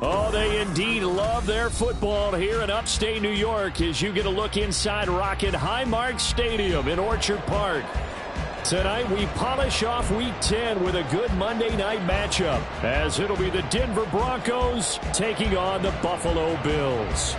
Oh, they indeed love their football here in upstate New York as you get a look inside Rocket Highmark Stadium in Orchard Park. Tonight we polish off Week 10 with a good Monday night matchup, as it'll be the Denver Broncos taking on the Buffalo Bills.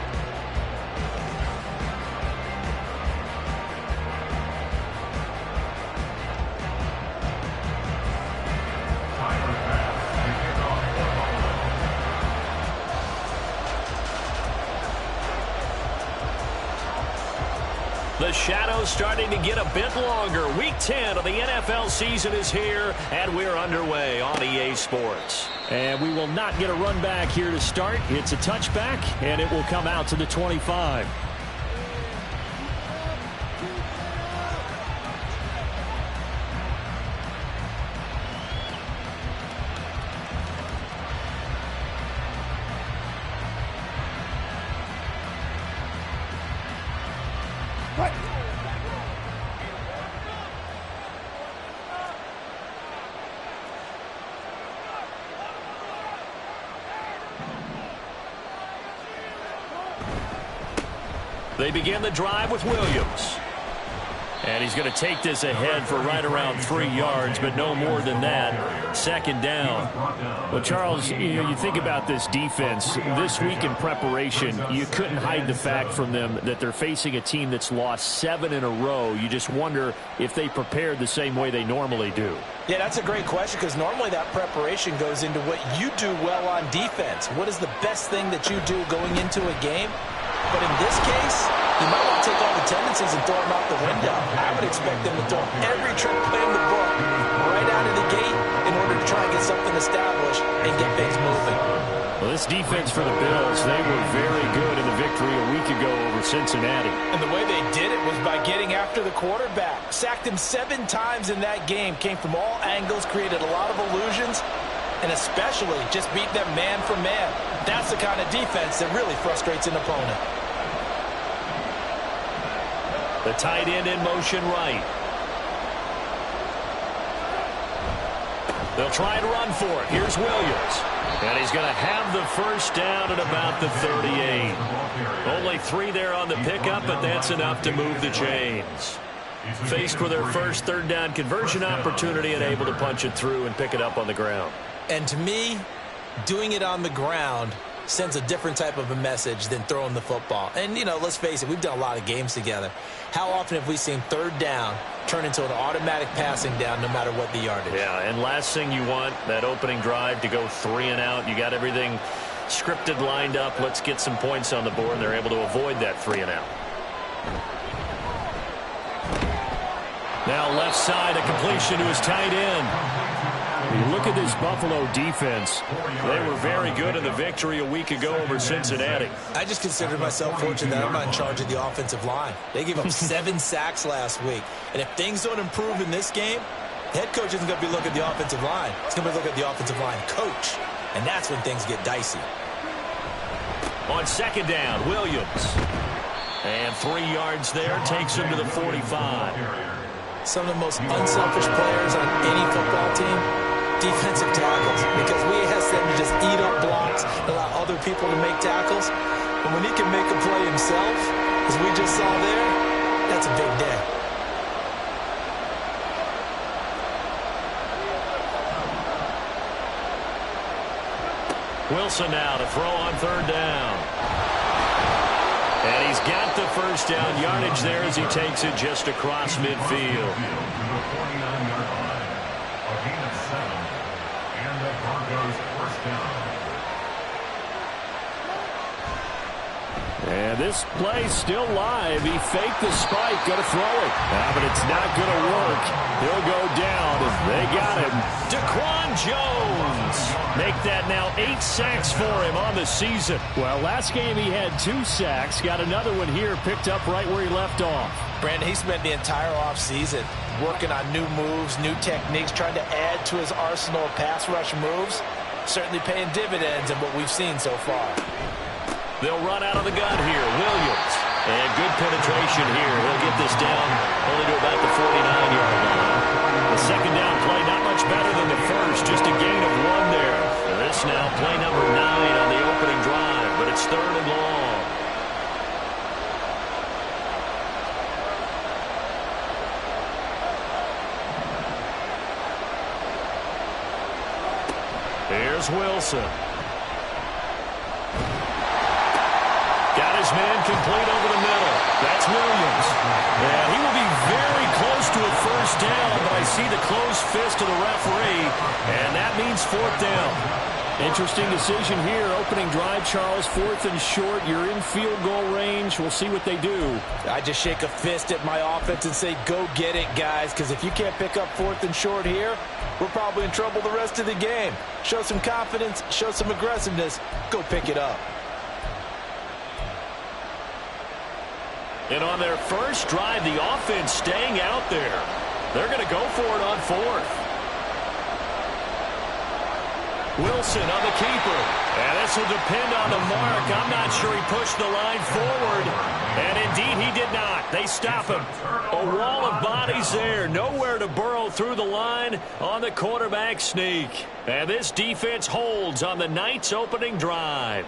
The shadow's starting to get a bit longer. Week 10 of the NFL season is here, and we're underway on EA Sports. And we will not get a run back here to start. It's a touchback, and it will come out to the 25. They begin the drive with Williams. And he's going to take this ahead for right around 3 yards, but no more than that. Second down. Well, Charles, you think about this defense. This week in preparation, you couldn't hide the fact from them that they're facing a team that's lost 7 in a row. You just wonder if they prepared the same way they normally do. Yeah, that's a great question, because normally that preparation goes into what you do well on defense. What is the best thing that you do going into a game? But in this case, you might want to take all the tendencies and throw them out the window. I would expect them to throw every trick play in the book right out of the gate in order to try and get something established and get things moving. Well, this defense for the Bills, they were very good in the victory a week ago over Cincinnati. And the way they did it was by getting after the quarterback. Sacked him 7 times in that game. Came from all angles, created a lot of illusions, and especially just beat them man for man. That's the kind of defense that really frustrates an opponent. The tight end in motion right. They'll try and run for it. Here's Williams. And he's going to have the first down at about the 38. Only 3 there on the pickup, but that's enough to move the chains. Faced with their first third down conversion opportunity and able to punch it through and pick it up on the ground. And to me, doing it on the ground sends a different type of a message than throwing the football. And, you know, let's face it, we've done a lot of games together. How often have we seen third down turn into an automatic passing down no matter what the yardage? Yeah, and last thing you want, that opening drive to go 3 and out. You got everything scripted, lined up. Let's get some points on the board, and they're able to avoid that 3 and out. Now left side, a completion to his tight end. You look at this Buffalo defense. They were very good in the victory a week ago over Cincinnati. I just consider myself fortunate that I'm not in charge of the offensive line. They gave up 7 sacks last week. And if things don't improve in this game, the head coach isn't going to be looking at the offensive line. He's going to be looking at the offensive line coach. And that's when things get dicey. On second down, Williams. And 3 yards there, takes him to the 45. Some of the most unselfish players on any football team, defensive tackles, because we ask them to just eat up blocks, allow other people to make tackles. And when he can make a play himself, as we just saw there, that's a big day. Wilson now to throw on third down. And he's got the first down yardage there as he takes it just across midfield. And this play's still live. He faked the spike, going to throw it. But it's not going to work. He'll go down. They got him. Daquan Jones. Make that now 8 sacks for him on the season. Well, last game he had 2 sacks. Got another one here, picked up right where he left off. Brandon, he spent the entire offseason working on new moves, new techniques, trying to add to his arsenal of pass rush moves. Certainly paying dividends in what we've seen so far. They'll run out of the gun here. Williams. And good penetration here. He'll get this down only to about the 49-yard line. The second down play not much better than the first. Just a gain of Here's Wilson. Got his man complete over the middle. That's Williams. And he will be very close to a first down, but I see the closed fist of the referee, and that means fourth down. Interesting decision here. Opening drive, Charles, fourth and short. You're in field goal range. We'll see what they do. I just shake a fist at my offense and say, go get it, guys, because if you can't pick up fourth and short here, we're probably in trouble the rest of the game. Show some confidence, show some aggressiveness, go pick it up. And on their first drive, the offense staying out there. They're going to go for it on fourth. Wilson on the keeper. And this will depend on the mark. I'm not sure he pushed the line forward. And indeed, he did not. They stop him. A wall of bodies there. Nowhere to burrow through the line on the quarterback sneak. And this defense holds on the Knights' opening drive.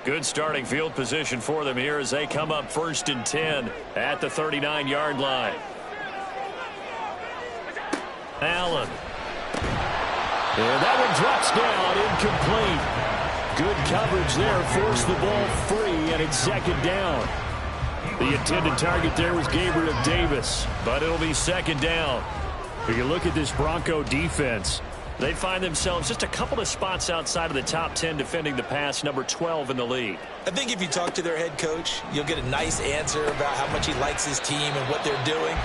Good starting field position for them here as they come up 1st and 10 at the 39-yard line. Allen. And that one drops down, incomplete. Good coverage there, forced the ball free, and it's 2nd down. The intended target there was Gabriel Davis, but it'll be 2nd down. If you look at this Bronco defense, they find themselves just a couple of spots outside of the top 10 defending the pass, number 12 in the league. I think if you talk to their head coach, you'll get a nice answer about how much he likes his team and what they're doing.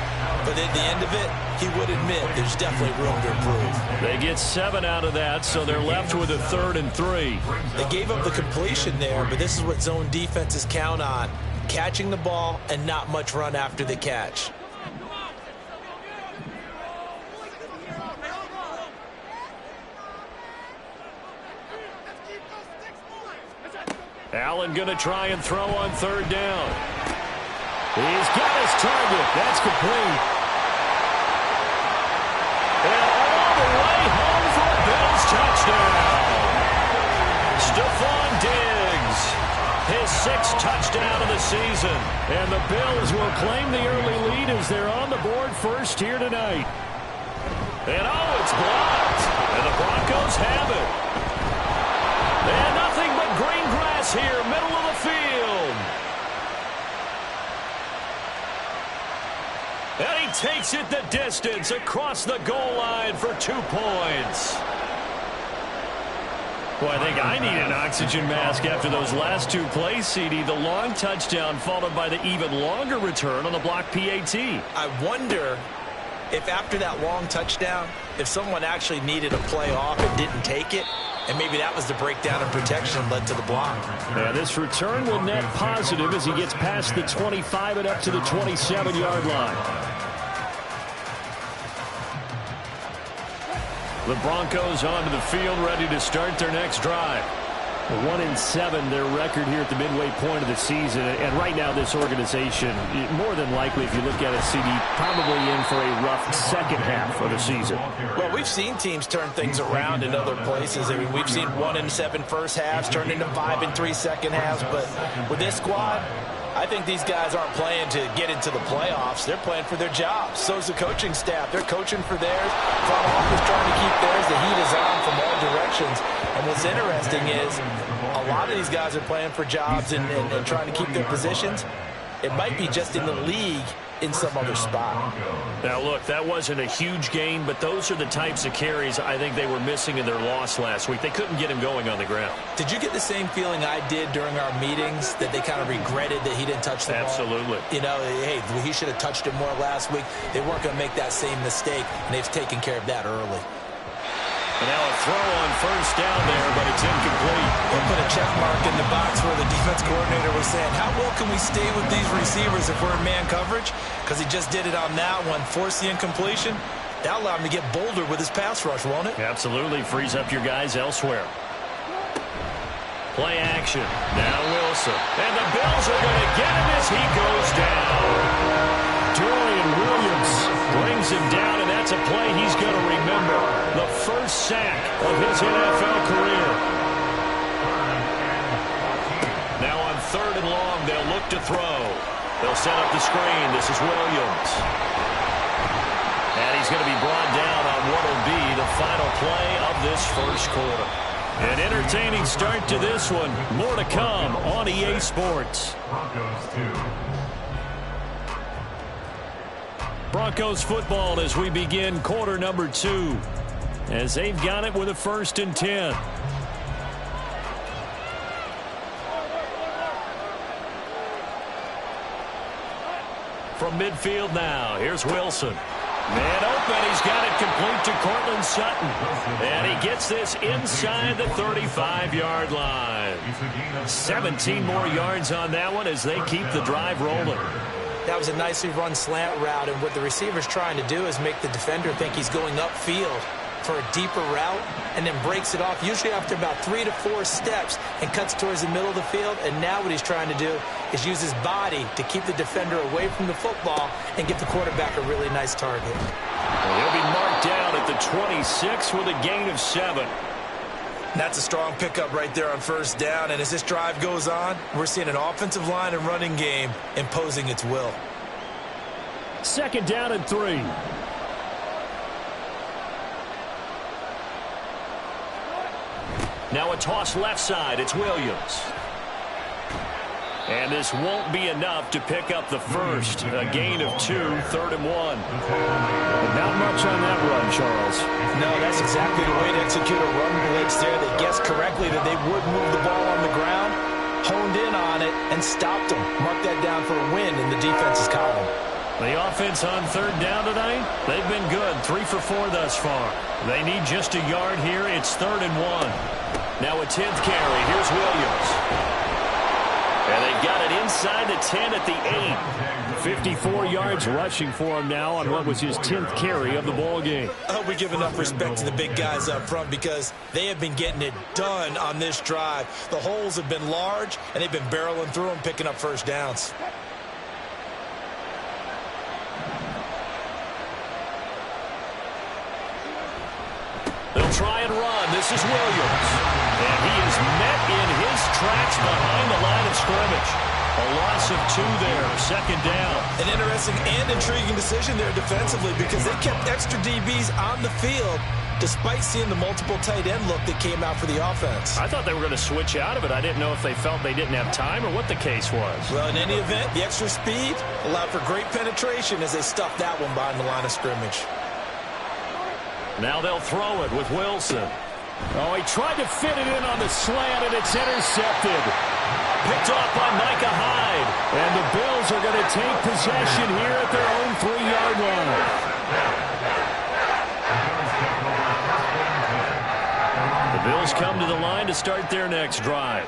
But at the end of it, he would admit there's definitely room to improve. They get 7 out of that, so they're left with a 3rd and 3. They gave up the completion there, but this is what zone defenses count on. Catching the ball and not much run after the catch. Allen going to try and throw on 3rd down. He's got his target. That's complete. And all the way home for a Bills touchdown. Stephon Diggs, his 6th touchdown of the season. And the Bills will claim the early lead as they're on the board first here tonight. And oh, it's blocked. And the Broncos have it. And nothing but green grass here, middle of the field. And he takes it the distance across the goal line for 2 points. Well, I think I need an oxygen mask after those last 2 plays, CD. The long touchdown followed by the even longer return on the block PAT. I wonder if after that long touchdown, if someone actually needed a play off and didn't take it, and maybe that was the breakdown in protection that led to the block. Yeah, this return will net positive as he gets past the 25 and up to the 27-yard line. The Broncos onto the field, ready to start their next drive. 1-7, their record here at the midway point of the season. And right now, this organization, more than likely, if you look at it, CD, probably in for a rough second half of the season. Well, we've seen teams turn things around in other places. I mean, we've seen 1-7 first halves turn into 5-3 second halves. But with this squad, I think these guys aren't playing to get into the playoffs. They're playing for their jobs. So's the coaching staff. They're coaching for theirs. Front office trying to keep theirs. The heat is on from all directions. And what's interesting is a lot of these guys are playing for jobs and trying to keep their positions. It might be just in the league in some other spot. Now, look, that wasn't a huge gain, but those are the types of carries I think they were missing in their loss last week. They couldn't get him going on the ground. Did you get the same feeling I did during our meetings, that they kind of regretted that he didn't touch the ball? Absolutely. You know, hey, he should have touched it more last week. They weren't going to make that same mistake, and they've taken care of that early. And now a throw on first down there, but it's incomplete. We'll put a check mark in the box where the defense coordinator was saying, how well can we stay with these receivers if we're in man coverage? Because he just did it on that one, forced the incompletion. That'll allow him to get bolder with his pass rush, won't it? Absolutely. Frees up your guys elsewhere. Play action. Now Wilson. And the Bills are going to get him as he goes down. Dorian Williams brings him down, and that's a play he's going to remember. The first sack of his NFL career. Now on 3rd and long, they'll look to throw. They'll set up the screen. This is Williams. And he's going to be brought the final play of this first quarter. An entertaining start to this one. More to come on EA Sports. Broncos football as we begin quarter number 2. As they've got it with a 1st and 10. From midfield now, here's Wilson. Man open, he's got it complete to Cortland Sutton. And he gets this inside the 35-yard line. 17 more yards on that one as they keep the drive rolling. That was a nicely run slant route, and what the receiver's trying to do is make the defender think he's going upfield for a deeper route and then breaks it off, usually after about 3 to 4 steps, and cuts towards the middle of the field. And now what he's trying to do is use his body to keep the defender away from the football and give the quarterback a really nice target. Well, he'll be marked down at the 26 with a gain of 7. That's a strong pickup right there on 1st down, and as this drive goes on, we're seeing an offensive line and running game imposing its will. 2nd down and 3. Now a toss left side. It's Williams. And this won't be enough to pick up the first. A gain of 2, 3rd and 1. Not much on that run, Charles. No, that's exactly the way to execute a run blitz there. They guessed correctly that they would move the ball on the ground, honed in on it, and stopped them. Mark that down for a win in the defense's column. The offense on 3rd down tonight, they've been good. 3 for 4 thus far. They need just a yard here. It's 3rd and 1. Now a 10th carry. Here's Williams. And they've got it inside the 10 at the 8. 54 yards rushing for him now on what was his 10th carry of the ball game. I hope we give enough respect to the big guys up front because they have been getting it done on this drive. The holes have been large, and they've been barreling through them, picking up 1st downs. They'll try and run. This is Williams. And he is met in his tracks behind the line of scrimmage. A loss of 2 there. 2nd down. An interesting and intriguing decision there defensively because they kept extra DBs on the field despite seeing the multiple tight end look that came out for the offense. I thought they were going to switch out of it. I didn't know if they felt they didn't have time or what the case was. Well, in any event, the extra speed allowed for great penetration as they stuffed that one behind the line of scrimmage. Now they'll throw it with Wilson. Oh, he tried to fit it in on the slant, and it's intercepted. Picked off by Micah Hyde. And the Bills are going to take possession here at their own 3-yard line. The Bills come to the line to start their next drive.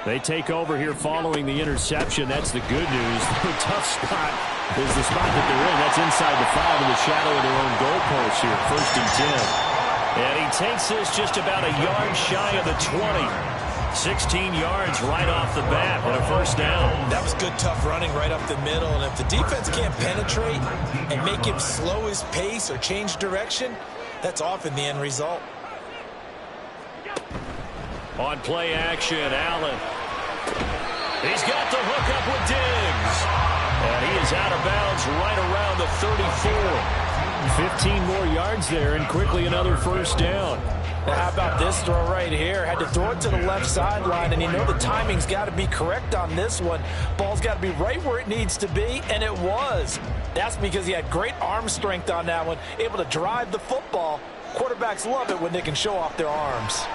They take over here following the interception. That's the good news. The tough spot is the spot that they're in. That's inside the 5 in the shadow of their own goalpost here. 1st and 10. And he takes this just about a yard shy of the 20. 16 yards right off the bat and a 1st down. That was good, tough running right up the middle. And if the defense can't penetrate and make him slow his pace or change direction, that's often the end result. On play action, Allen. He's got the hook up with Diggs. And he is out of bounds right around the 34. 15 more yards there and quickly another 1st down. Now how about this throw right here? Had to throw it to the left sideline, and you know the timing's got to be correct on this one. Ball's got to be right where it needs to be, and it was. That's because he had great arm strength on that one, able to drive the football. Quarterbacks love it when they can show off their arms.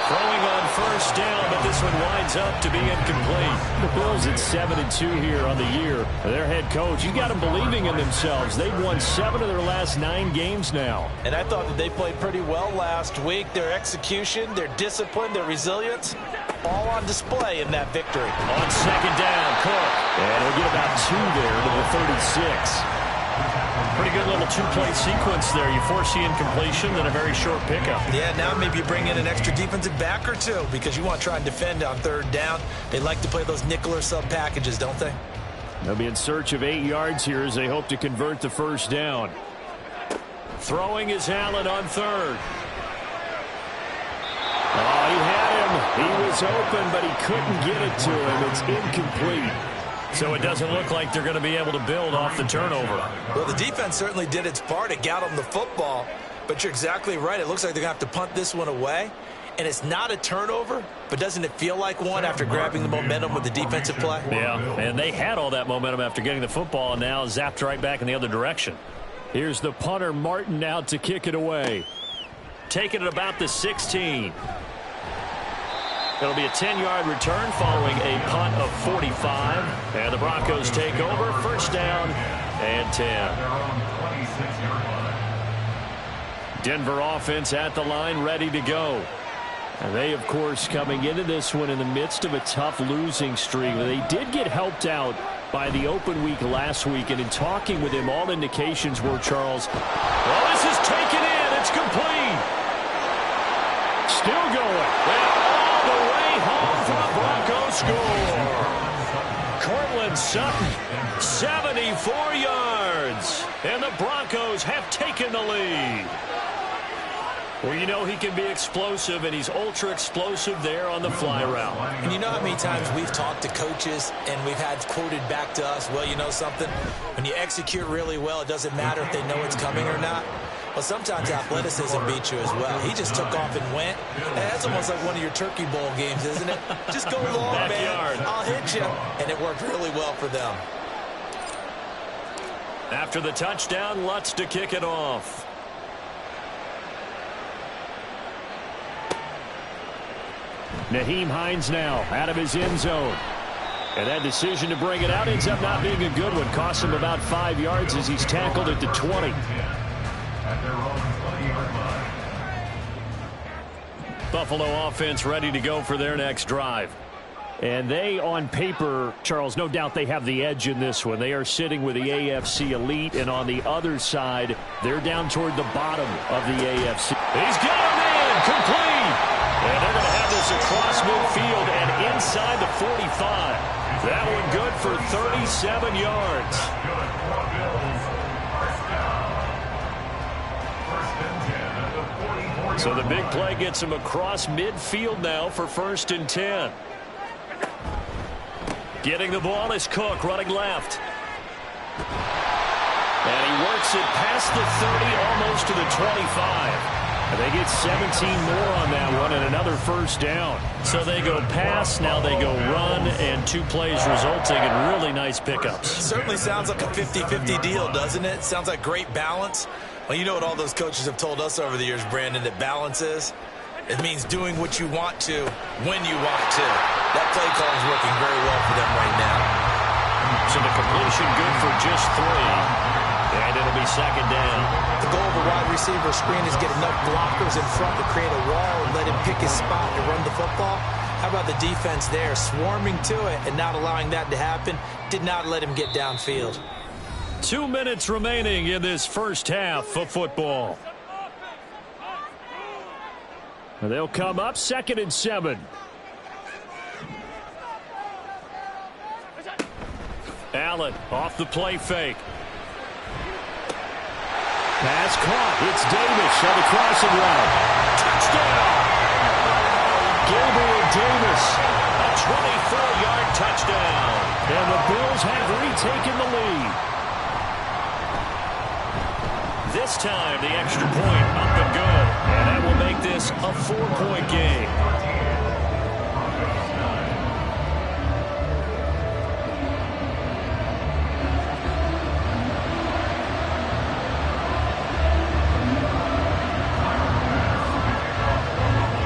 Throwing on 1st down, but this one winds up to be incomplete. The Bills at 7-2 here on the year. Their head coach, he's got them believing in themselves. They've won 7 of their last 9 games now. And I thought that they played pretty well last week. Their execution, their discipline, their resilience, all on display in that victory. On 2nd down, Cook. And he'll get about 2 there to the 36. Pretty good little 2-play sequence there. You force the incompletion, then a very short pickup. Yeah, now maybe you bring in an extra defensive back or 2 because you want to try and defend on 3rd down. They like to play those nickel or sub packages, don't they? They'll be in search of 8 yards here as they hope to convert the 1st down. Throwing is Allen on 3rd. Oh, he had him. He was open, but he couldn't get it to him. It's incomplete. So it doesn't look like they're going to be able to build off the turnover. Well, the defense certainly did its part to get them the football, but you're exactly right. It looks like they're going to have to punt this one away, and it's not a turnover, but doesn't it feel like one after grabbing the momentum with the defensive play? Yeah, and they had all that momentum after getting the football, and now zapped right back in the other direction. Here's the punter, Martin, out to kick it away. Taking it about the 16. It'll be a 10-yard return following a punt of 45. And the Broncos take over. First down and 10. Denver offense at the line, ready to go. And they, of course, coming into this one in the midst of a tough losing streak. They did get helped out by the open week last week. And in talking with him, all indications were, Charles, well, this is taken in. It's complete. Still going. The way home for the Broncos score. Cortland Sutton, 74 yards. And the Broncos have taken the lead. Well, you know he can be explosive, and he's ultra explosive there on the fly route. And you know how many times we've talked to coaches and we've had quoted back to us, well, you know something? When you execute really well, it doesn't matter if they know it's coming or not. Well, sometimes athleticism beats you as well. He just took off and went. And that's almost like one of your Turkey Bowl games, isn't it? Just go long, Backyard. man. I'll hit you. And it worked really well for them. After the touchdown, Lutz to kick it off. Nyheim Hines now out of his end zone. And that decision to bring it out ends up not being a good one. Cost him about 5 yards as he's tackled at the 20. Buffalo offense ready to go for their next drive. And they, on paper, Charles, no doubt they have the edge in this one. They are sitting with the AFC elite, and on the other side, they're down toward the bottom of the AFC. He's got him in, complete. And they're going to have this across midfield and inside the 45. That one good for 37 yards. So the big play gets him across midfield now for 1st and 10. Getting the ball is Cook running left. And he works it past the 30, almost to the 25. And they get 17 more on that one and another first down. So they go pass, now they go run, and 2 plays resulting in really nice pickups. Certainly sounds like a 50-50 deal, doesn't it? Sounds like great balance. Well, you know what all those coaches have told us over the years, Brandon, that balance is? It means doing what you want to, when you want to. That play call is working very well for them right now. So the completion good for just 3. And it'll be 2nd down. The goal of a wide receiver screen is get enough blockers in front to create a wall and let him pick his spot to run the football. How about the defense there, swarming to it and not allowing that to happen? Did not let him get downfield. 2 minutes remaining in this first half of football. They'll come up 2nd and 7. Allen off the play fake. Pass caught. It's Davis on the crossing route. Touchdown! Gabriel Davis, a 24-yard touchdown. And the Bills have retaken the lead. This time, the extra point up and good. And that will make this a 4-point game.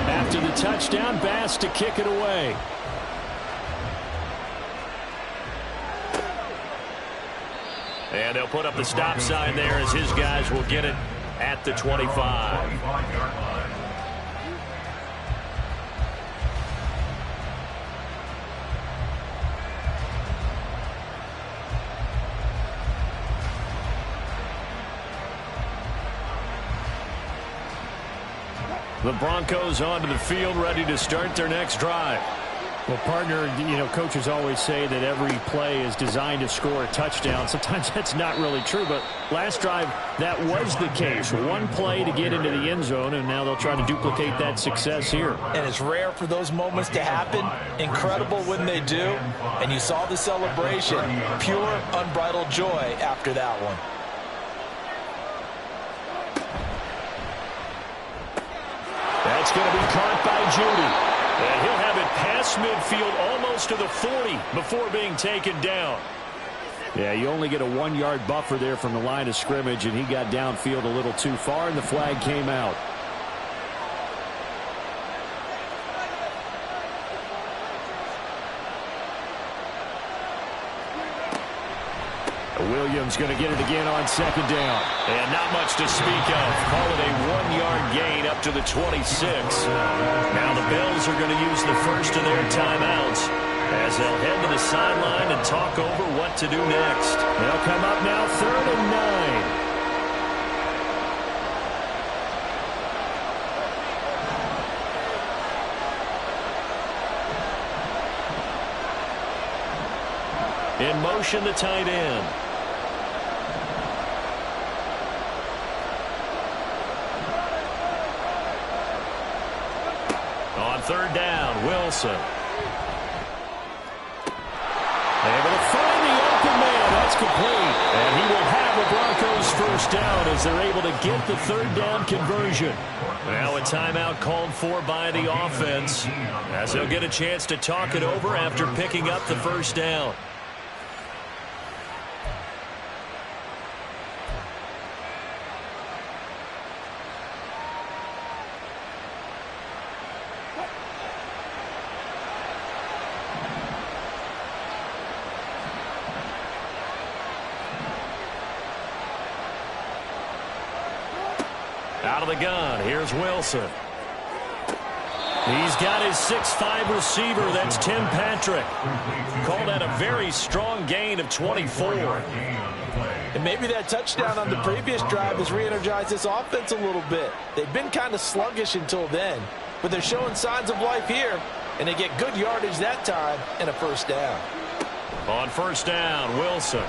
After the touchdown, Bass to kick it away. And they'll put up the stop sign there as his guys will get it at the 25. The Broncos onto the field, ready to start their next drive. Well, partner, coaches always say that every play is designed to score a touchdown. Sometimes that's not really true, but last drive, that was the case. One play to get into the end zone, and now they'll try to duplicate that success here. And it's rare for those moments to happen. Incredible when they do. And you saw the celebration. Pure, unbridled joy after that one. That's going to be caught by Judy. And he'll have it past midfield almost to the 40 before being taken down. Yeah, you only get a 1-yard buffer there from the line of scrimmage, and he got downfield a little too far, and the flag came out. Williams going to get it again on second down. And not much to speak of. Call it a 1-yard gain up to the 26. Now the Bills are going to use the first of their timeouts as they'll head to the sideline and talk over what to do next. They'll come up now 3rd and 9. In motion, the tight end. On 3rd down, Wilson. Able to find the open man. That's complete. And he will have the Broncos first down as they're able to get the 3rd down conversion. Now a timeout called for by the offense as they'll get a chance to talk it over after picking up the first down. Out of the gun, here's Wilson. He's got his 6'5" receiver, that's Tim Patrick. Called out a very strong gain of 24. And maybe that touchdown on the previous drive has re-energized this offense a little bit. They've been kind of sluggish until then, but they're showing signs of life here, and they get good yardage that time and a first down. On first down, Wilson.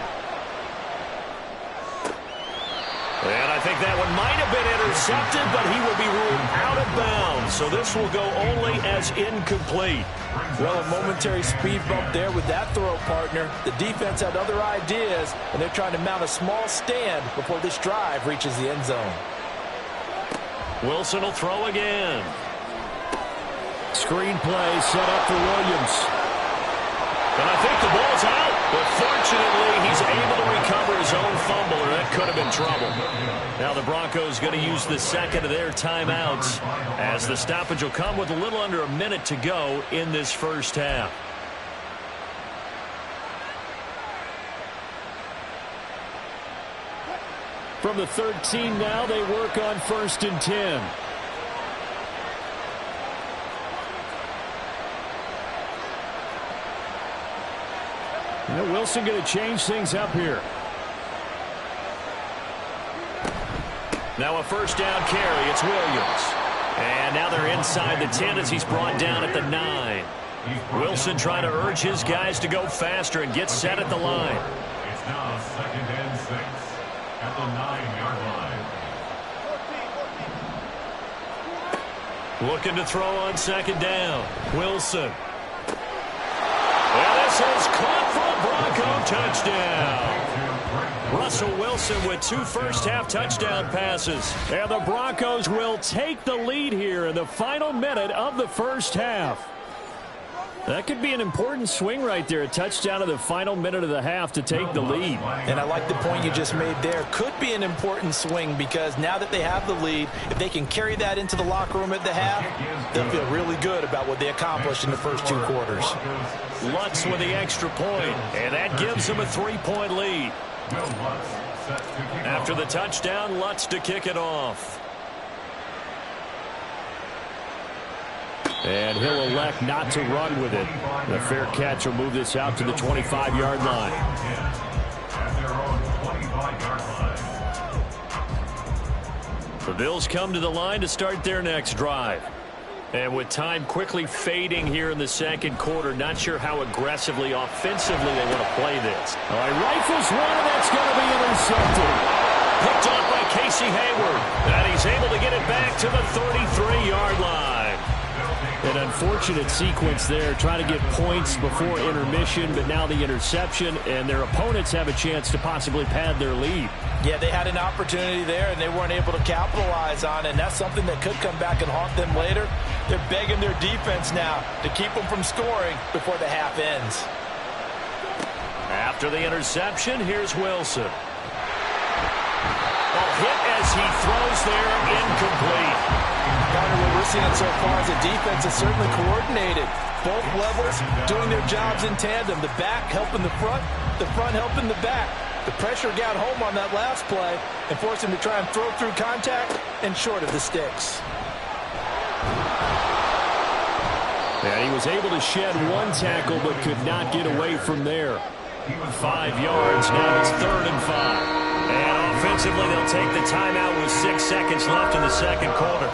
And I think that one might have been intercepted, but he will be ruled out of bounds. So this will go only as incomplete. Well, a momentary speed bump there with that throw, partner. The defense had other ideas, and they're trying to mount a small stand before this drive reaches the end zone. Wilson will throw again. Screen play set up for Williams. And I think the ball's out. But fortunately, he's able to recover his own fumble, or that could have been trouble. Now the Broncos going to use the second of their timeouts as the stoppage will come with a little under a minute to go in this first half. From the 13 now, they work on 1st and 10. Wilson going to change things up here. Now a first down carry. It's Williams. And now they're inside the 10 as he's brought down at the 9. Wilson trying to urge his guys to go faster and get set at the line. It's now 2nd and 6 at the 9-yard line. Looking to throw on 2nd down. Wilson. And this is caught for a Bronco touchdown. Russell Wilson with 2 first-half touchdown passes. And the Broncos will take the lead here in the final minute of the first half. That could be an important swing right there. A touchdown in the final minute of the half to take the lead. And I like the point you just made there. Could be an important swing because now that they have the lead, if they can carry that into the locker room at the half, they'll feel really good about what they accomplished in the first 2 quarters. Lutz with the extra point, and that gives them a 3-point lead. After the touchdown, Lutz to kick it off. And he'll elect not to run with it. The fair catch will move this out to the 25-yard line. The Bills come to the line to start their next drive. And with time quickly fading here in the second quarter, not sure how aggressively, offensively they want to play this. All right, rifles one, and that's going to be intercepted. Picked off by Casey Hayward. And he's able to get it back to the 33-yard line. An unfortunate sequence there, trying to get points before intermission, but now the interception, and their opponents have a chance to possibly pad their lead. Yeah, they had an opportunity there, and they weren't able to capitalize on it, and that's something that could come back and haunt them later. They're begging their defense now to keep them from scoring before the half ends. After the interception, here's Wilson. A hit as he throws there, incomplete. What we're seeing so far is the defense is certainly coordinated. Both levels doing their jobs in tandem. The back helping the front helping the back. The pressure got home on that last play and forced him to try and throw through contact and short of the sticks. Yeah, he was able to shed one tackle but could not get away from there. 5 yards, now it's 3rd and 5. And offensively, they'll take the timeout with 6 seconds left in the second quarter.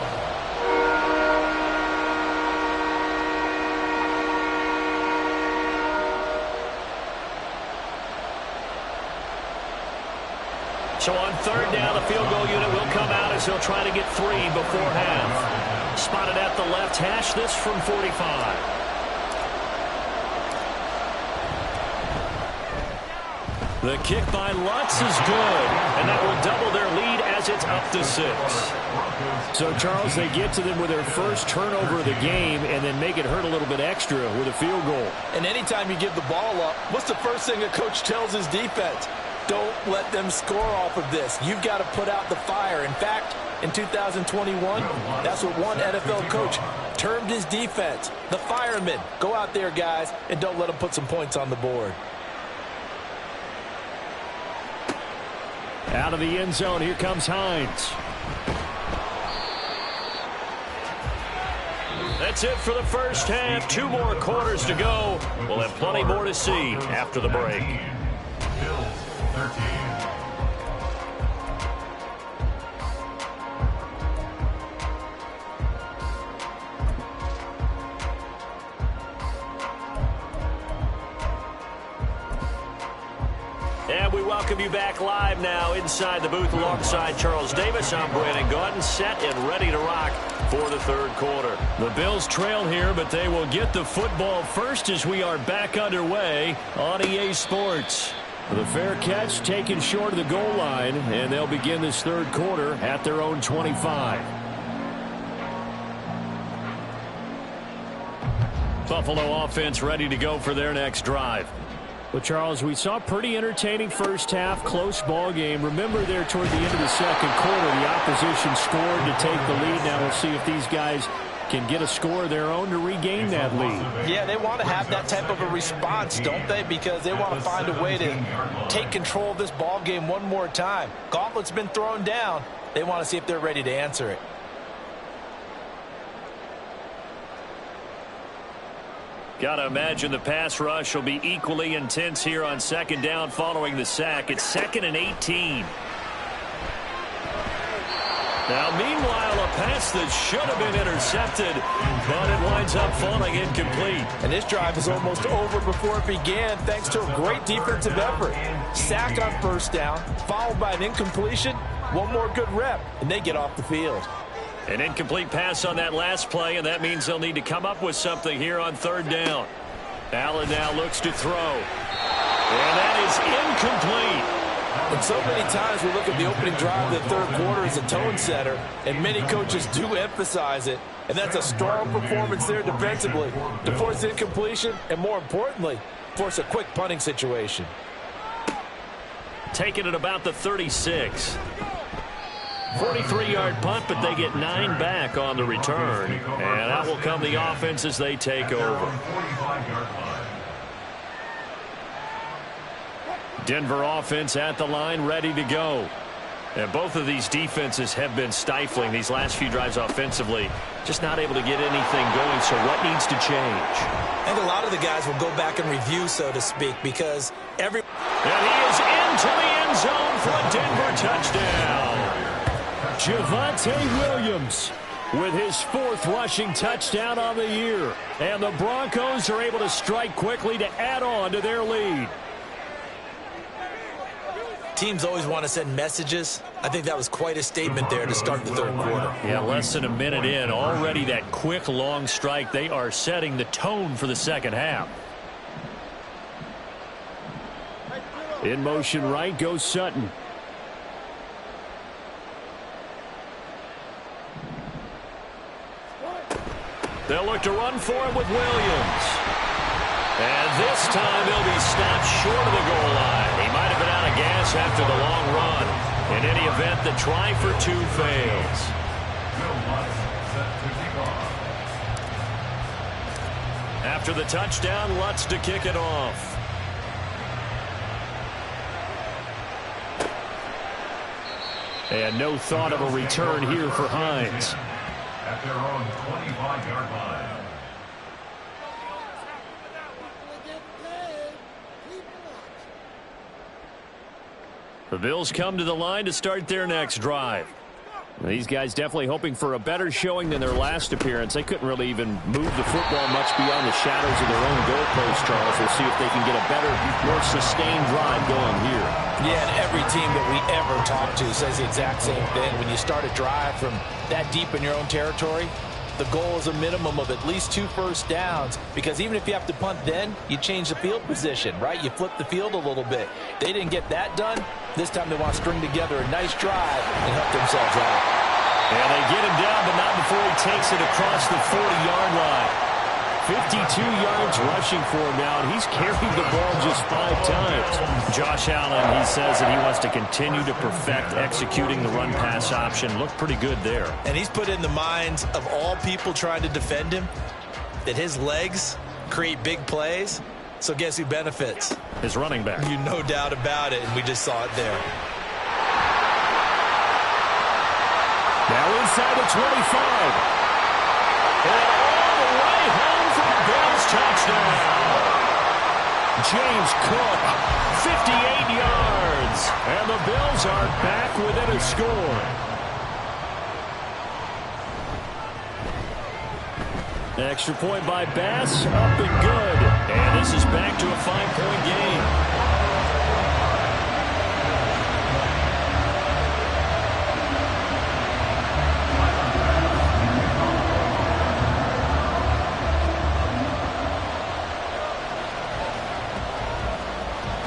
So on 3rd down, the field goal unit will come out as he'll try to get 3 before half. Spotted at the left hash, this from 45. The kick by Lutz is good, and that will double their lead as it's up to 6. So, Charles, they get to them with their first turnover of the game and then make it hurt a little bit extra with a field goal. And anytime you give the ball up, what's the first thing a coach tells his defense? Don't let them score off of this. You've got to put out the fire. In fact, in 2021, that's what one NFL coach termed his defense, the firemen. Go out there, guys, and don't let them put some points on the board. Out of the end zone, here comes Hines. That's it for the first half. 2 more quarters to go. We'll have plenty more to see after the break. Bills 13. And we welcome you back live now inside the booth alongside Charles Davis. I'm Brandon Gaudin, set and ready to rock for the 3rd quarter. The Bills trail here, but they will get the football first as we are back underway on EA Sports. The fair catch taken short of the goal line, and they'll begin this 3rd quarter at their own 25. Buffalo offense ready to go for their next drive. Well, Charles, we saw a pretty entertaining first half, close ball game. Remember there toward the end of the second quarter, the opposition scored to take the lead. Now we'll see if these guys can get a score of their own to regain that lead. Yeah, they want to have that type of a response, don't they? Because they want to find a way to take control of this ball game one more time. Gauntlet's been thrown down. They want to see if they're ready to answer it. Got to imagine the pass rush will be equally intense here on 2nd down following the sack. It's 2nd and 18. Now, meanwhile, a pass that should have been intercepted, but it winds up falling incomplete. And this drive is almost over before it began thanks to a great defensive effort. Sack on 1st down, followed by an incompletion, one more good rep, and they get off the field. An incomplete pass on that last play, and that means they'll need to come up with something here on 3rd down. Allen now looks to throw. And that is incomplete. And so many times we look at the opening drive of the 3rd quarter as a tone setter, and many coaches do emphasize it. And that's a strong performance there defensively to force incompletion and, more importantly, force a quick punting situation. Taking it about the 36. 43-yard punt, but they get 9 back on the return. And out will come the offense as they take over. Denver offense at the line, ready to go. And both of these defenses have been stifling these last few drives offensively. Just not able to get anything going, so what needs to change? I think a lot of the guys will go back and review, so to speak, because And he is into the end zone for a Denver touchdown. Javonte Williams with his 4th rushing touchdown on the year. And the Broncos are able to strike quickly to add on to their lead. Teams always want to send messages. I think that was quite a statement there to start the 3rd quarter. Yeah, less than a minute in. Already that quick, long strike. They are setting the tone for the 2nd half. In motion right goes Sutton. They'll look to run for it with Williams. And this time he'll be stopped short of the goal line. He might have been out of gas after the long run. In any event, the try for 2 fails. After the touchdown, Lutz to kick it off. And no thought of a return here for Hines. At their own 25-yard line. The Bills come to the line to start their next drive. These guys definitely hoping for a better showing than their last appearance. They couldn't really even move the football much beyond the shadows of their own goalpost, Charles. We'll see if they can get a better, more sustained drive going here. Yeah, and every team that we ever talk to says the exact same thing. When you start a drive from that deep in your own territory, the goal is a minimum of at least 2 first downs, because even if you have to punt then, you change the field position, right? You flip the field a little bit. They didn't get that done. This time they want to string together a nice drive and help themselves out. And they get him down, but not before he takes it across the 40-yard line. 52 yards rushing for him now, and he's carried the ball just 5 times. Josh Allen, he says that he wants to continue to perfect executing the run-pass option. Looked pretty good there. And he's put in the minds of all people trying to defend him that his legs create big plays. So guess who benefits? His running back. You no doubt about it, and we just saw it there. Now inside the 25. And all the way home for the Bills touchdown. James Cook, 58 yards. And the Bills are back within a score. Extra point by Bass, up and good. And this is back to a 5-point game.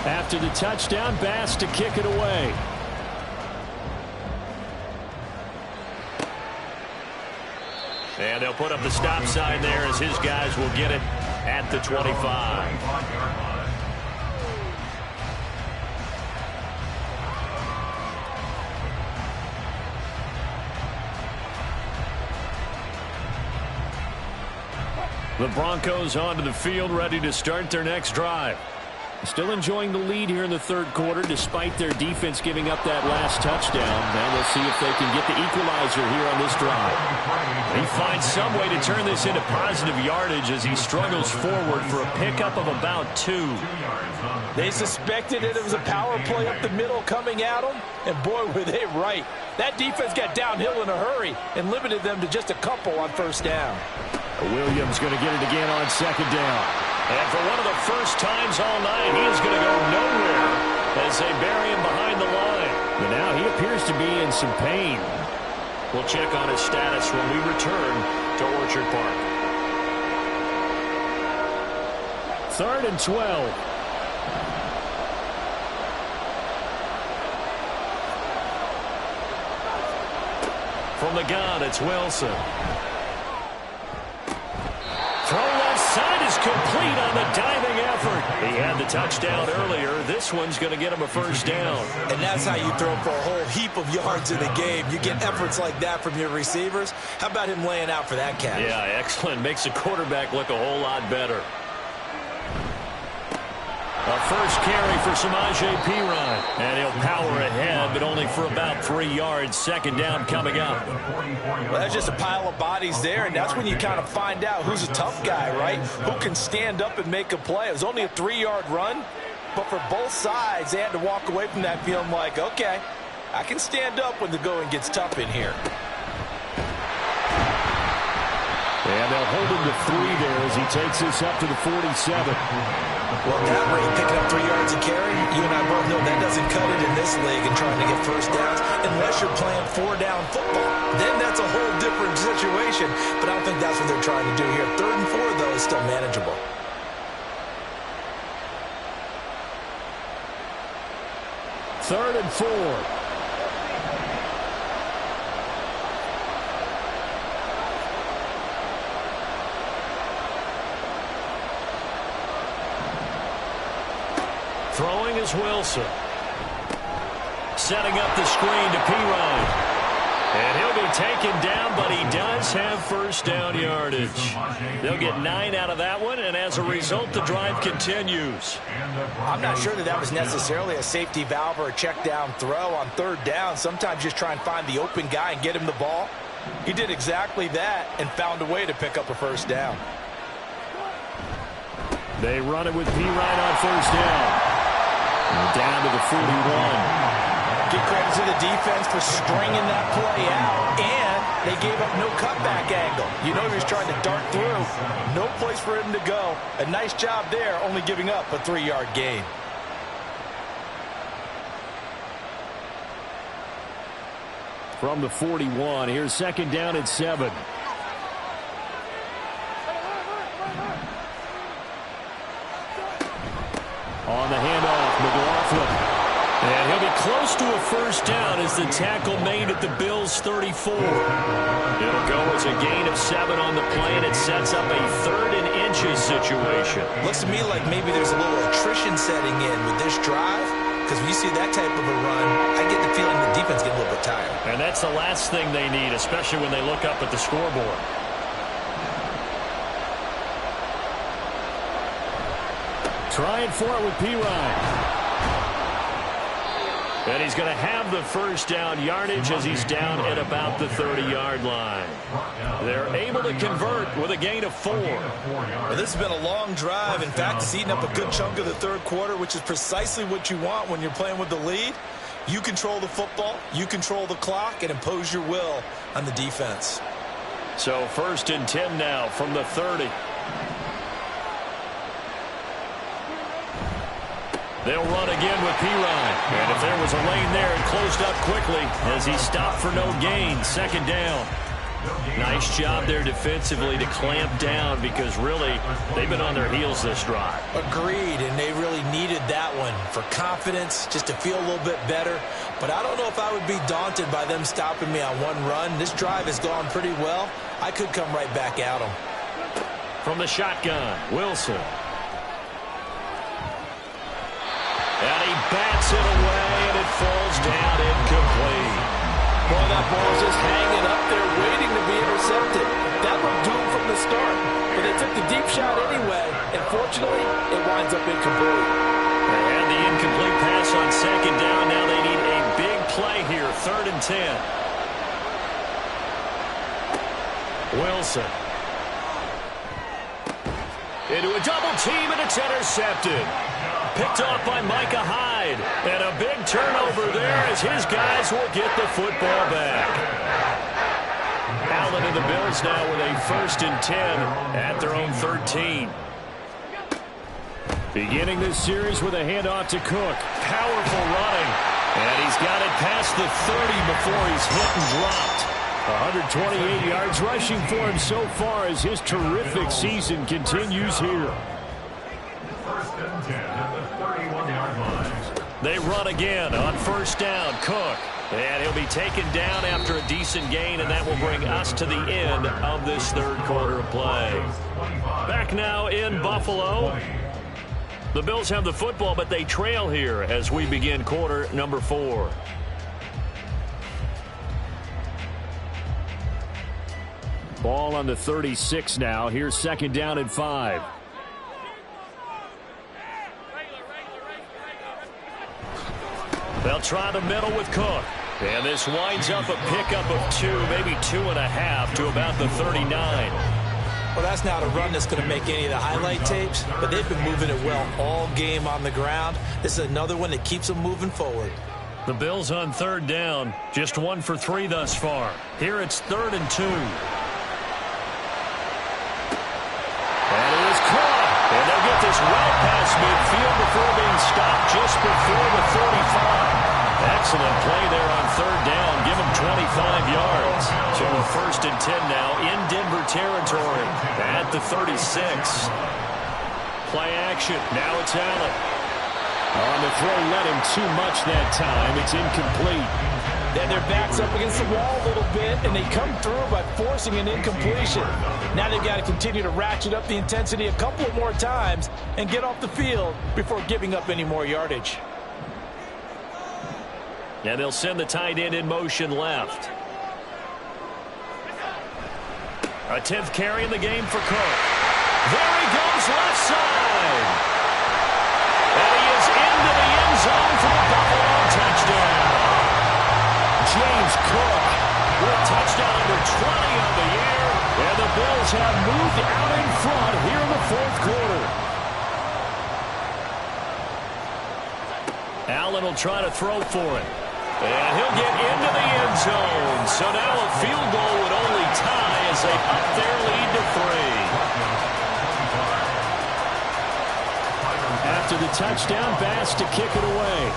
After the touchdown, Bass to kick it away. And they'll put up the stop sign there as his guys will get it at the 25. The Broncos onto the field, ready to start their next drive. Still enjoying the lead here in the 3rd quarter, despite their defense giving up that last touchdown. Now we'll see if they can get the equalizer here on this drive. He finds some way to turn this into positive yardage as he struggles forward for a pickup of about 2. They suspected it was a power play up the middle coming at them, and boy, were they right. That defense got downhill in a hurry and limited them to just a couple on 1st down. Williams going to get it again on 2nd down. And for one of the first times all night, he is going to go nowhere as they bury him behind the line. But now he appears to be in some pain. We'll check on his status when we return to Orchard Park. 3rd and 12. From the gun, it's Wilson. Throw left side is complete on the diving effort. He had the touchdown earlier. This one's going to get him a 1st down. And that's how you throw for a whole heap of yards in a game. You get efforts like that from your receivers. How about him laying out for that catch? Yeah, excellent. Makes the quarterback look a whole lot better. A first carry for Samaje Perine. And he'll power ahead, but only for about 3 yards. 2nd down coming up. Well, that's just a pile of bodies there, and that's when you kind of find out who's a tough guy, right? Who can stand up and make a play. It was only a 3-yard run, but for both sides, they had to walk away from that feeling like, okay, I can stand up when the going gets tough in here. And they'll hold him to 3 there as he takes this up to the 47. Well, at that rate, picking up 3 yards a carry, you and I both know that doesn't cut it in this league and trying to get first downs unless you're playing 4-down football. Then that's a whole different situation, but I don't think that's what they're trying to do here. 3rd and 4, though, is still manageable. Third and 4. Throwing is Wilson. Setting up the screen to Pirine. And he'll be taken down, but he does have first down yardage. They'll get 9 out of that one, and as a result, the drive continues. I'm not sure that was necessarily a safety valve or a check down throw on 3rd down. Sometimes just try and find the open guy and get him the ball. He did exactly that and found a way to pick up a first down. They run it with Pirine on first down. And down to the 41. Give credit to the defense for stringing that play out, and they gave up no cutback angle. You know he was trying to dart through. No place for him to go. A nice job there, only giving up a 3-yard gain. From the 41, here's 2nd down and 7. On the handoff, McLaughlin. And he'll be close to a first down as the tackle made at the Bills' 34. It'll go as a gain of 7 on the play, and it sets up a 3rd and inches situation. Looks to me like maybe there's a little attrition setting in with this drive, because when you see that type of a run, I get the feeling the defense gets a little bit tired. And that's the last thing they need, especially when they look up at the scoreboard. Trying for it with Pirine. And he's going to have the first down yardage as he's down at about the 30-yard line. They're able to convert with a gain of 4. Well, this has been a long drive. In fact, it's eaten up a good chunk of the 3rd quarter, which is precisely what you want when you're playing with the lead. You control the football, you control the clock, and impose your will on the defense. So 1st and 10 now from the 30. They'll run again with Pirine. And if there was a lane there, it closed up quickly as he stopped for no gain. 2nd down. Nice job there defensively to clamp down because really they've been on their heels this drive. Agreed, and they really needed that one for confidence, just to feel a little bit better. But I don't know if I would be daunted by them stopping me on one run. This drive has gone pretty well. I could come right back at them. From the shotgun, Wilson. And he bats it away, and it falls down incomplete. Boy, that ball is just hanging up there waiting to be intercepted. That looked doomed from the start, but they took the deep shot anyway, and fortunately, it winds up incomplete. They had the incomplete pass on 2nd down. Now they need a big play here, 3rd and 10. Wilson. Into a double team, and it's intercepted. Picked off by Micah Hyde. And a big turnover there as his guys will get the football back. Allen and the Bills now with a 1st and 10 at their own 13. Beginning this series with a handoff to Cook. Powerful running. And he's got it past the 30 before he's hit and dropped. 128 yards rushing for him so far as his terrific season continues here. 1st and 10 at the 31-yard line. They run again on 1st down. Cook. And he'll be taken down after a decent gain, and that will bring us to the end of this 3rd quarter of play. Back now in Buffalo. The Bills have the football, but they trail here as we begin quarter number 4. Ball on the 36 now. Here's 2nd down and 5. They'll try the middle with Cook. And this winds up a pickup of 2, maybe 2.5 to about the 39. Well, that's not a run that's going to make any of the highlight tapes, but they've been moving it well all game on the ground. This is another one that keeps them moving forward. The Bills on 3rd down, just 1 for 3 thus far. Here it's 3rd and 2. this well past midfield before being stopped just before the 35. Excellent play there on third down. Give him 25 yards. So 1st and 10 now in Denver territory at the 36. Play action. Now it's Allen. On the throw, let him too much that time. It's incomplete. And their back's up against the wall a little bit, and they come through by forcing an incompletion. Now they've got to continue to ratchet up the intensity a couple of more times and get off the field before giving up any more yardage. And they'll send the tight end in motion left. A 10th carry in the game for Cook. There he goes left side. And he is into the end zone for the Buffalo touchdown. James Cook with a touchdown under 20 on the year. And the Bills have moved out in front here in the 4th quarter. Allen will try to throw for it. And he'll get into the end zone. So now a field goal would only tie as they up their lead to 3. After the touchdown, Bass to kick it away.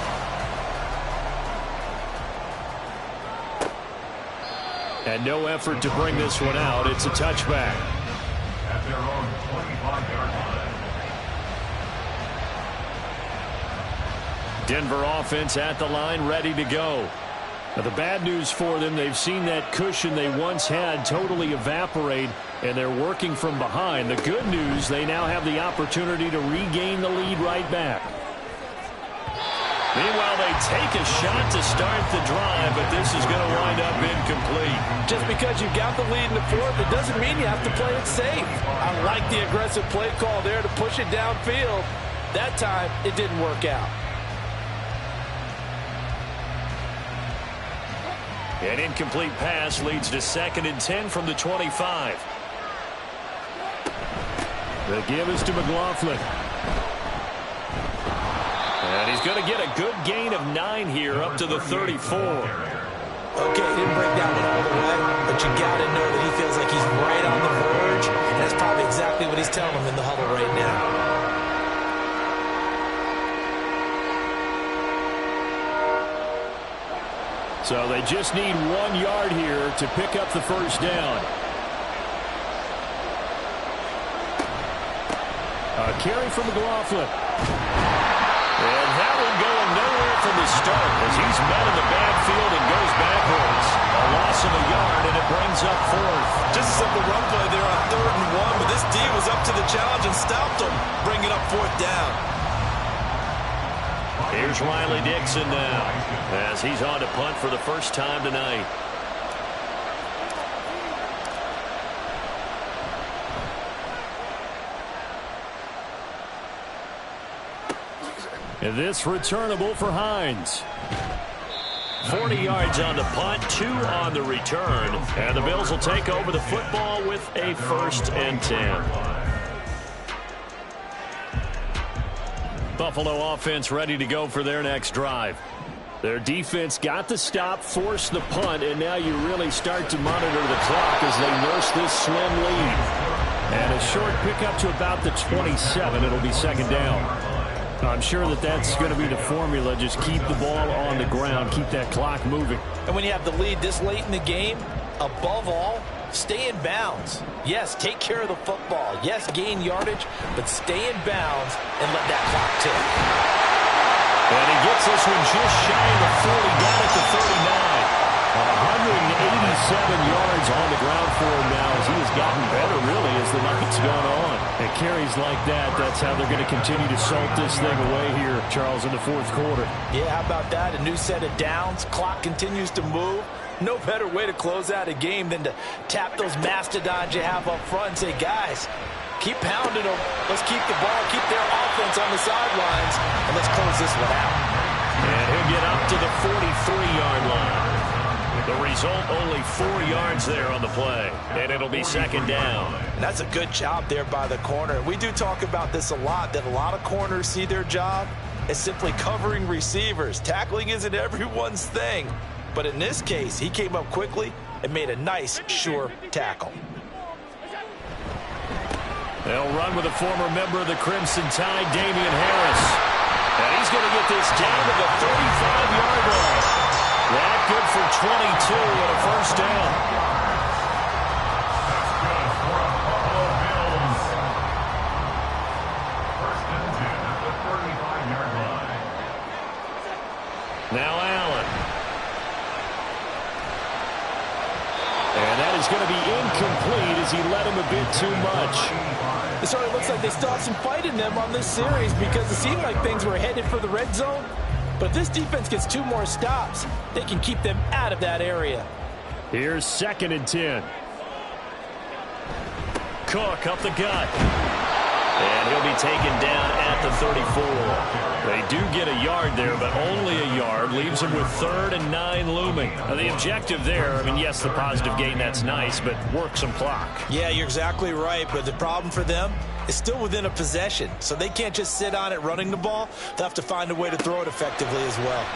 And no effort to bring this one out. It's a touchback. At their own 25-yard line. Denver offense at the line, ready to go. Now, the bad news for them, they've seen that cushion they once had totally evaporate, and they're working from behind. The good news, they now have the opportunity to regain the lead right back. Meanwhile, they take a shot to start the drive, but this is going to wind up incomplete. Just because you got the lead in the 4th, it doesn't mean you have to play it safe. I like the aggressive play call there to push it downfield. That time, it didn't work out. An incomplete pass leads to 2nd and 10 from the 25. The give is to McLaughlin. And he's going to get a good gain of 9 here up to the 34. Okay, he didn't break down it all the way, but you got to know that he feels like he's right on the verge, and that's probably exactly what he's telling him in the huddle right now. So they just need 1 yard here to pick up the first down. A carry from McLaughlin. And that one going nowhere from the start as he's met in the backfield and goes backwards. A loss of a yard, and it brings up 4th. Just a simple run play there on 3rd and 1, but this D was up to the challenge and stopped him, bringing up 4th down. Here's Riley Dixon now as he's on to punt for the first time tonight. And this returnable for Hines. 40 yards on the punt, 2 on the return. And the Bills will take over the football with a 1st and 10. Buffalo offense ready to go for their next drive. Their defense got the stop, forced the punt, and now you really start to monitor the clock as they nurse this slim lead. And a short pickup to about the 27. It'll be 2nd down. I'm sure that that's going to be the formula. Just keep the ball on the ground, keep that clock moving. And when you have the lead this late in the game, above all, stay in bounds. Yes, take care of the football. Yes, gain yardage, but stay in bounds and let that clock tick. And he gets this one just shy of the 40, down at the 39. 187 yards on the ground for him now as he has gotten better, really, as the night's gone on. And carries like that, that's how they're going to continue to salt this thing away here, Charles, in the 4th quarter. Yeah, how about that? A new set of downs. Clock continues to move. No better way to close out a game than to tap those mastodons you have up front and say, guys, keep pounding them. Let's keep the ball, keep their offense on the sidelines, and let's close this one out. And he'll get up to the 43-yard line. The result, only 4 yards there on the play, and it'll be 2nd down. And that's a good job there by the corner. We do talk about this a lot, that a lot of corners see their job as simply covering receivers. Tackling isn't everyone's thing. But in this case, he came up quickly and made a nice, sure tackle. They'll run with a former member of the Crimson Tide, Damian Harris. And he's going to get this down to the 35-yard line. That good for 22 and a first down. Now Allen. And that is going to be incomplete as he led him a bit too much. It certainly looks like they still have some fight in them on this series because it seemed like things were headed for the red zone. But if this defense gets 2 more stops, they can keep them out of that area. Here's 2nd and 10. Cook up the gut. And he'll be taken down at the 34. They do get a yard there, but only a yard. Leaves them with 3rd and 9 looming. Now, the objective there, I mean, yes, the positive gain, that's nice, but work some clock. Yeah, you're exactly right, but the problem for them is still within a possession. So they can't just sit on it running the ball. They'll have to find a way to throw it effectively as well.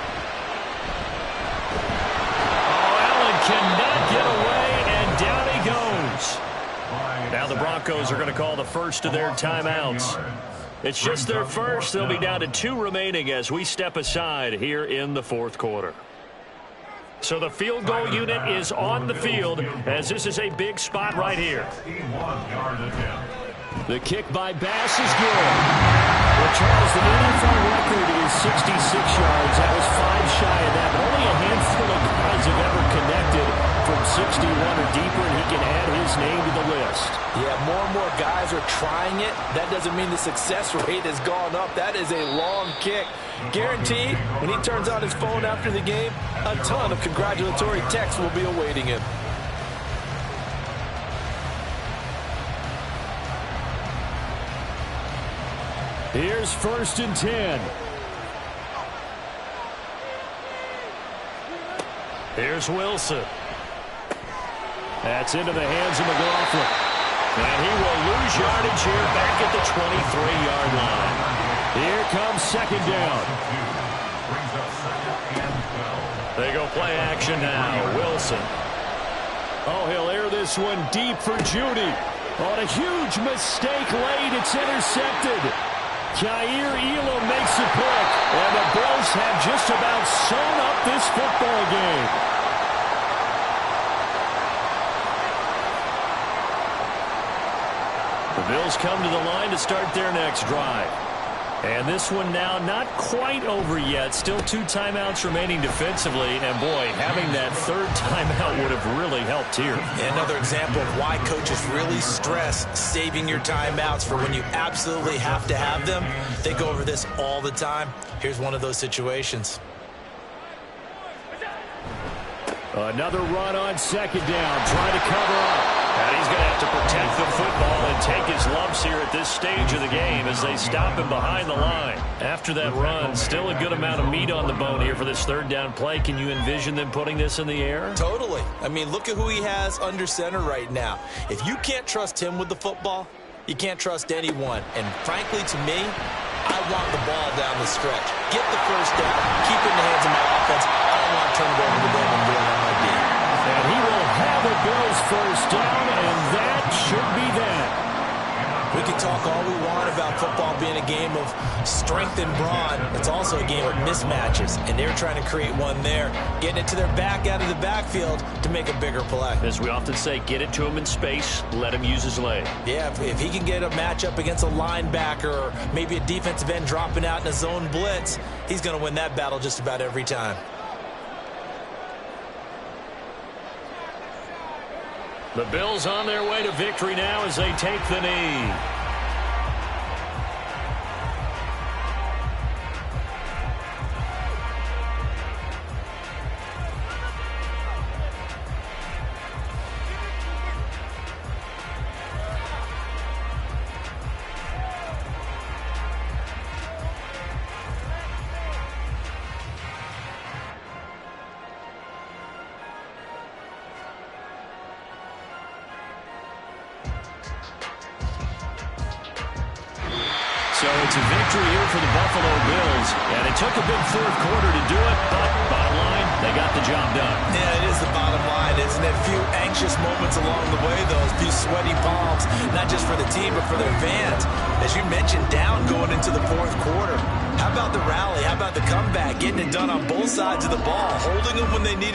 Oh, Allen cannot get away, and down he goes. Now the Broncos are going to call the first of their timeouts. It's just their first. They'll be down to 2 remaining as we step aside here in the 4th quarter. So the field goal unit is on the field as this is a big spot right here. The kick by Bass is good. Well, Charles, the NFL record is 66 yards. That was 5 shy of that, but only a handful of guys have ever connected from 61 or deeper, and he can add his name to the list. Yeah, more and more guys are trying it. That doesn't mean the success rate has gone up. That is a long kick. Guaranteed, when he turns on his phone after the game, a ton of congratulatory texts will be awaiting him. Here's 1st and 10. Here's Wilson. That's into the hands of McLaughlin. And he will lose yardage here back at the 23-yard line. Here comes 2nd down. They go play action now. Wilson. Oh, he'll air this one deep for Judy. On a huge mistake late, it's intercepted. Khair Elam makes a pick, and the Bills have just about sewn up this football game. The Bills come to the line to start their next drive. And this one now not quite over yet. Still 2 timeouts remaining defensively. And, boy, having that 3rd timeout would have really helped here. Another example of why coaches really stress saving your timeouts for when you absolutely have to have them. They go over this all the time. Here's one of those situations. Another run on 2nd down. Trying to cover up. And he's going to have to protect the football and take his lumps here at this stage of the game as they stop him behind the line. After that run, still a good amount of meat on the bone here for this 3rd down play. Can you envision them putting this in the air? Totally. I mean, look at who he has under center right now. If you can't trust him with the football, you can't trust anyone. And frankly, to me, I want the ball down the stretch. Get the first down, keep it in the hands of my offense. I don't want to turn it over to them and do it on my D. And he will have a Bills first down, and that should be that. We can talk all we want about football being a game of strength and brawn. It's also a game of mismatches, and they're trying to create one there, getting it to their back out of the backfield to make a bigger play. As we often say, get it to him in space, let him use his leg. Yeah, if he can get a matchup against a linebacker or maybe a defensive end dropping out in a zone blitz, he's going to win that battle just about every time. The Bills on their way to victory now as they take the knee. So it's a victory here for the Buffalo Bills. And it took a big 4th quarter to do it, but bottom line, they got the job done. Yeah, it is the bottom line. fun, isn't it? A few anxious moments along the way, though. A few sweaty palms, not just for the team, but for their fans. As you mentioned, down going into the fourth quarter. How about the rally? How about the comeback? Getting it done on both sides of the ball, holding them when they needed to.